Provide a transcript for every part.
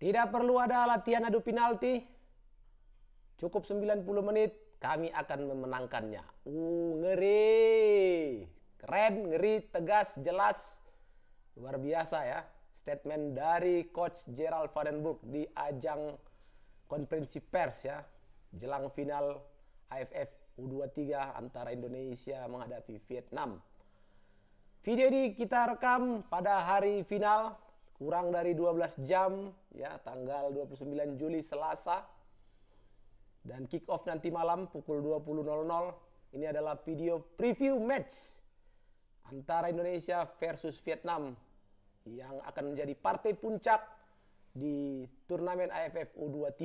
Tidak perlu ada latihan adu penalti. Cukup 90 menit kami akan memenangkannya. Ngeri. Keren, ngeri, tegas, jelas. Luar biasa ya. Statement dari Coach Gerald Van den Burg di ajang konferensi pers ya. Jelang final AFF U23 antara Indonesia menghadapi Vietnam. Video ini kita rekam pada hari final, kurang dari 12 jam ya, tanggal 29 Juli Selasa. Dan kick off nanti malam pukul 20.00. Ini adalah video preview match antara Indonesia versus Vietnam yang akan menjadi partai puncak di turnamen AFF U23.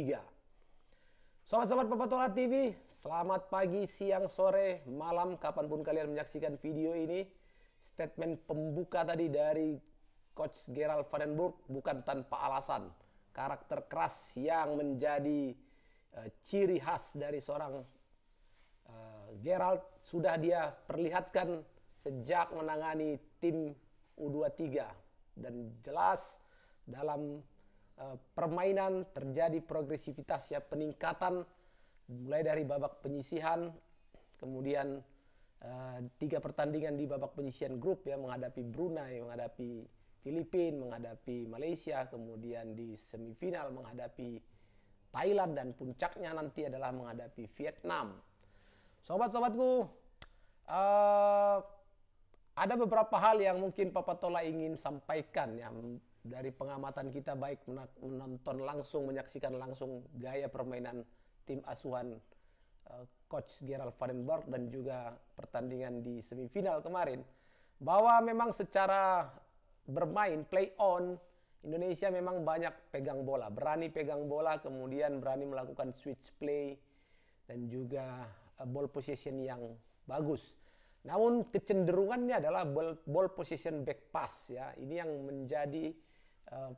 Sobat-sobat Papatola TV, selamat pagi, siang, sore, malam, kapanpun kalian menyaksikan video ini. Statement pembuka tadi dari Coach Gerald Van den Burg bukan tanpa alasan. Karakter keras yang menjadi ciri khas dari seorang Gerald sudah dia perlihatkan sejak menangani tim U23. Dan jelas dalam permainan terjadi progresivitas ya, peningkatan mulai dari babak penyisihan, kemudian 3 pertandingan di babak penyisihan grup ya, menghadapi Brunei, menghadapi Filipina, menghadapi Malaysia, kemudian di semifinal menghadapi Thailand, dan puncaknya nanti adalah menghadapi Vietnam. Sobat-sobatku, ada beberapa hal yang mungkin Papatola ingin sampaikan ya, dari pengamatan kita, baik menonton langsung, menyaksikan langsung gaya permainan tim asuhan Coach Gerald Van den Burg dan juga pertandingan di semifinal kemarin, bahwa memang secara bermain play on Indonesia memang banyak pegang bola, berani pegang bola, kemudian berani melakukan switch play dan juga ball possession yang bagus. Namun kecenderungannya adalah ball possession back pass ya. Ini yang menjadi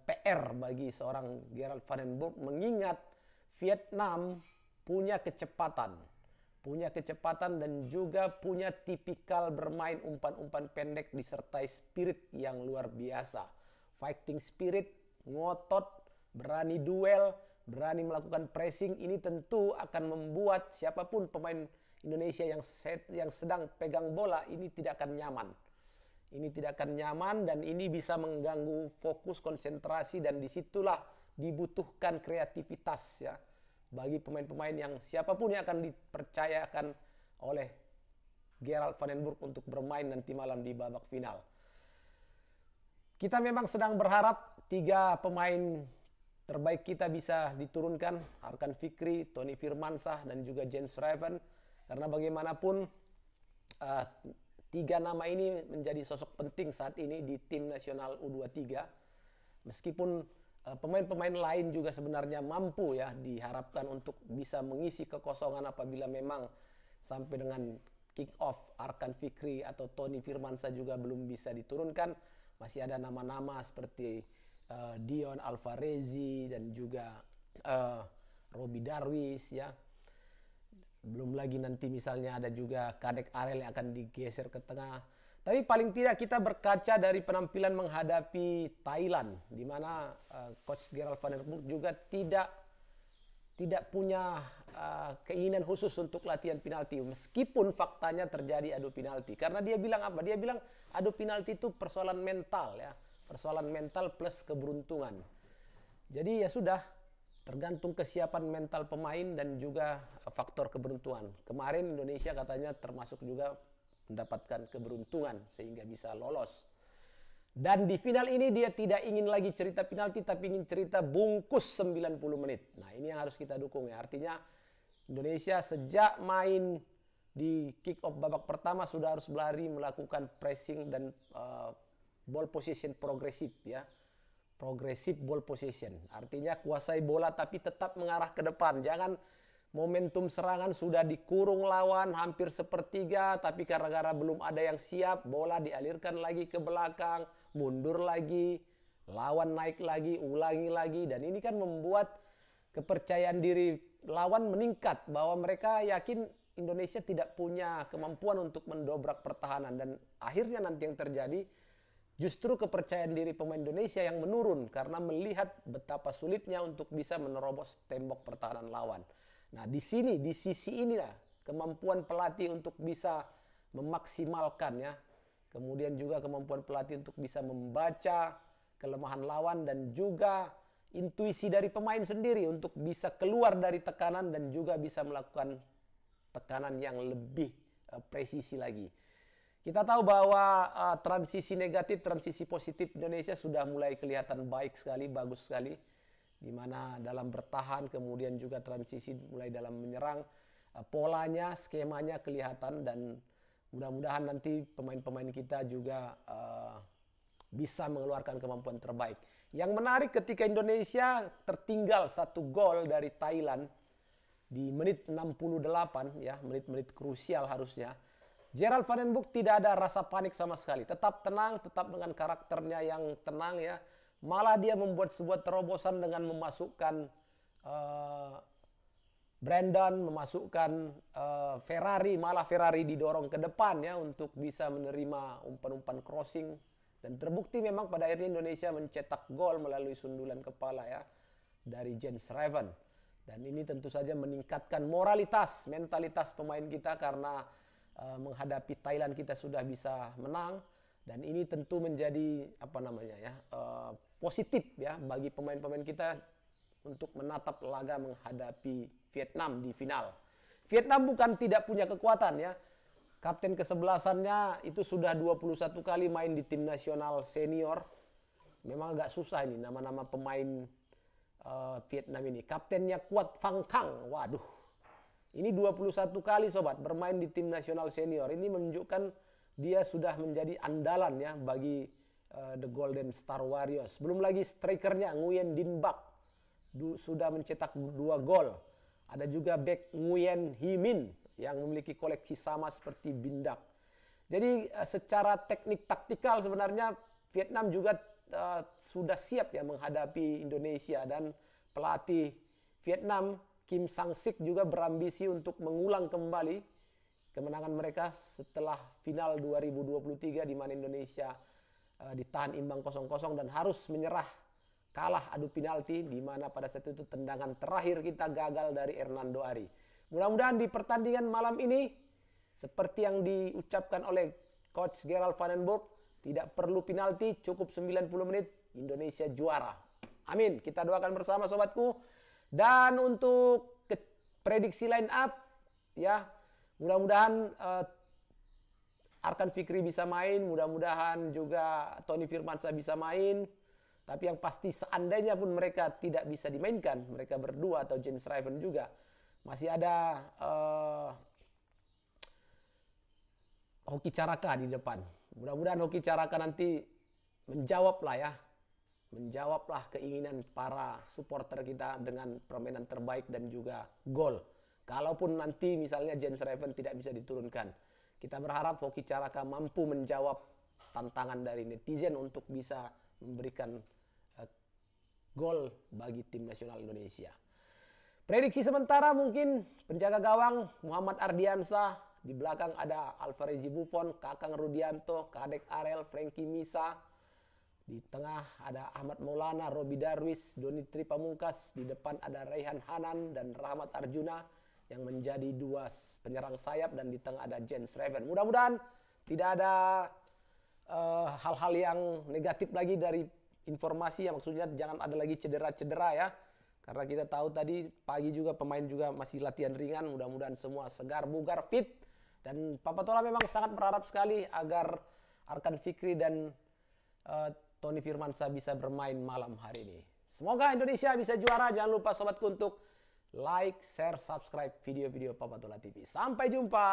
PR bagi seorang Gerald Van den Burg, mengingat Vietnam punya kecepatan dan juga punya tipikal bermain umpan-umpan pendek disertai spirit yang luar biasa. Fighting spirit, ngotot, berani duel, berani melakukan pressing. Ini tentu akan membuat siapapun pemain Indonesia yang sedang pegang bola ini tidak akan nyaman. Ini tidak akan nyaman dan ini bisa mengganggu fokus, konsentrasi, dan disitulah dibutuhkan kreativitas ya, bagi pemain-pemain yang siapapun yang akan dipercayakan oleh Gerald Van den Burg untuk bermain nanti malam di babak final. Kita memang sedang berharap 3 pemain terbaik kita bisa diturunkan, Arkan Fikri, Tony Firmansyah, dan juga Jens Schrijven. Karena bagaimanapun 3 nama ini menjadi sosok penting saat ini di tim nasional U23. Meskipun pemain-pemain lain juga sebenarnya mampu ya, diharapkan untuk bisa mengisi kekosongan apabila memang sampai dengan kick off Arkan Fikri atau Tony Firmansyah juga belum bisa diturunkan. Masih ada nama-nama seperti Dion Alvarezi dan juga Robi Darwis ya. Belum lagi nanti misalnya ada juga Kadek Arel yang akan digeser ke tengah. Tapi paling tidak kita berkaca dari penampilan menghadapi Thailand, di mana Coach Gerald Van den Burg juga tidak punya keinginan khusus untuk latihan penalti, meskipun faktanya terjadi adu penalti. Karena dia bilang apa? Dia bilang adu penalti itu persoalan mental ya, persoalan mental plus keberuntungan. Jadi ya sudah, tergantung kesiapan mental pemain dan juga faktor keberuntungan. Kemarin Indonesia katanya termasuk juga mendapatkan keberuntungan sehingga bisa lolos. Dan di final ini dia tidak ingin lagi cerita penalti, tapi ingin cerita bungkus 90 menit. Nah, ini yang harus kita dukung ya. Artinya Indonesia sejak main di kick off babak pertama sudah harus berlari, melakukan pressing dan ball possession progresif ya. Progresif ball possession. Artinya kuasai bola tapi tetap mengarah ke depan. Jangan momentum serangan sudah dikurung lawan hampir sepertiga, tapi gara-gara belum ada yang siap, bola dialirkan lagi ke belakang, mundur lagi, lawan naik lagi, ulangi lagi. Dan ini kan membuat kepercayaan diri lawan meningkat, bahwa mereka yakin Indonesia tidak punya kemampuan untuk mendobrak pertahanan. Dan akhirnya nanti yang terjadi, justru kepercayaan diri pemain Indonesia yang menurun karena melihat betapa sulitnya untuk bisa menerobos tembok pertahanan lawan. Nah, di sini, di sisi inilah kemampuan pelatih untuk bisa memaksimalkan ya. Kemudian juga kemampuan pelatih untuk bisa membaca kelemahan lawan dan juga intuisi dari pemain sendiri untuk bisa keluar dari tekanan dan juga bisa melakukan tekanan yang lebih presisi lagi. Kita tahu bahwa transisi negatif, transisi positif Indonesia sudah mulai kelihatan baik sekali, bagus sekali. Di mana dalam bertahan, kemudian juga transisi mulai dalam menyerang. Polanya, skemanya kelihatan dan mudah-mudahan nanti pemain-pemain kita juga bisa mengeluarkan kemampuan terbaik. Yang menarik ketika Indonesia tertinggal 1 gol dari Thailand di menit 68, ya, menit-menit krusial harusnya. Gerald Van den Boeck tidak ada rasa panik sama sekali. Tetap tenang, tetap dengan karakternya yang tenang ya. Malah dia membuat sebuah terobosan dengan memasukkan Brandon, memasukkan Ferrari. Malah Ferrari didorong ke depan ya untuk bisa menerima umpan-umpan crossing. Dan terbukti memang pada akhirnya Indonesia mencetak gol melalui sundulan kepala ya dari Jens Schrijven. Dan ini tentu saja meningkatkan moralitas, mentalitas pemain kita karena menghadapi Thailand kita sudah bisa menang dan ini tentu menjadi positif ya bagi pemain-pemain kita untuk menatap laga menghadapi Vietnam di final. Vietnam bukan tidak punya kekuatan ya. Kapten kesebelasannya itu sudah 21 kali main di tim nasional senior. Memang agak susah ini nama-nama pemain Vietnam ini. Kaptennya Quat Phang Khang. Waduh. Ini 21 kali sobat bermain di tim nasional senior. Ini menunjukkan dia sudah menjadi andalan ya bagi The Golden Star Warriors. Belum lagi strikernya Nguyen Din Bak sudah mencetak 2 gol. Ada juga back Nguyen Hy Min yang memiliki koleksi sama seperti Bindak. Jadi secara teknik taktikal sebenarnya Vietnam juga sudah siap ya menghadapi Indonesia dan pelatih Vietnam Kim Sang-sik juga berambisi untuk mengulang kembali kemenangan mereka setelah final 2023 di mana Indonesia ditahan imbang 0-0 dan harus menyerah kalah adu penalti di mana pada saat itu tendangan terakhir kita gagal dari Hernando Ari. Mudah-mudahan di pertandingan malam ini seperti yang diucapkan oleh coach Gerald Van den Boeck tidak perlu penalti, cukup 90 menit Indonesia juara. Amin. Kita doakan bersama sobatku. Dan untuk prediksi line up ya mudah-mudahan Arkan Fikri bisa main, mudah-mudahan juga Tony Firmansyah bisa main. Tapi yang pasti seandainya pun mereka tidak bisa dimainkan, mereka berdua atau Jens Schrijven juga, masih ada Hoki Caraka di depan. Mudah-mudahan Hoki Caraka nanti menjawablah keinginan para supporter kita dengan permainan terbaik dan juga gol. Kalaupun nanti misalnya Jens Schrijven tidak bisa diturunkan, kita berharap Hoki Caraka mampu menjawab tantangan dari netizen untuk bisa memberikan gol bagi tim nasional Indonesia. Prediksi sementara mungkin penjaga gawang Muhammad Ardiansyah, di belakang ada Alvarez Buffon, Kakang Rudianto, Kadek Arel, Frankie Misa. Di tengah ada Ahmad Maulana, Robi Darwis, Donitri Pamungkas. Di depan ada Raihan Hanan dan Rahmat Arjuna yang menjadi 2 penyerang sayap. Dan di tengah ada Jens Schrijven. Mudah-mudahan tidak ada hal-hal yang negatif lagi dari informasi. Yang maksudnya jangan ada lagi cedera-cedera ya. Karena kita tahu tadi pagi juga pemain juga masih latihan ringan. Mudah-mudahan semua segar, bugar, fit. Dan Papa Tola memang sangat berharap sekali agar Arkan Fikri dan Tony Firmansyah bisa bermain malam hari ini. Semoga Indonesia bisa juara. Jangan lupa sobatku untuk like, share, subscribe video-video Papa Tola TV. Sampai jumpa.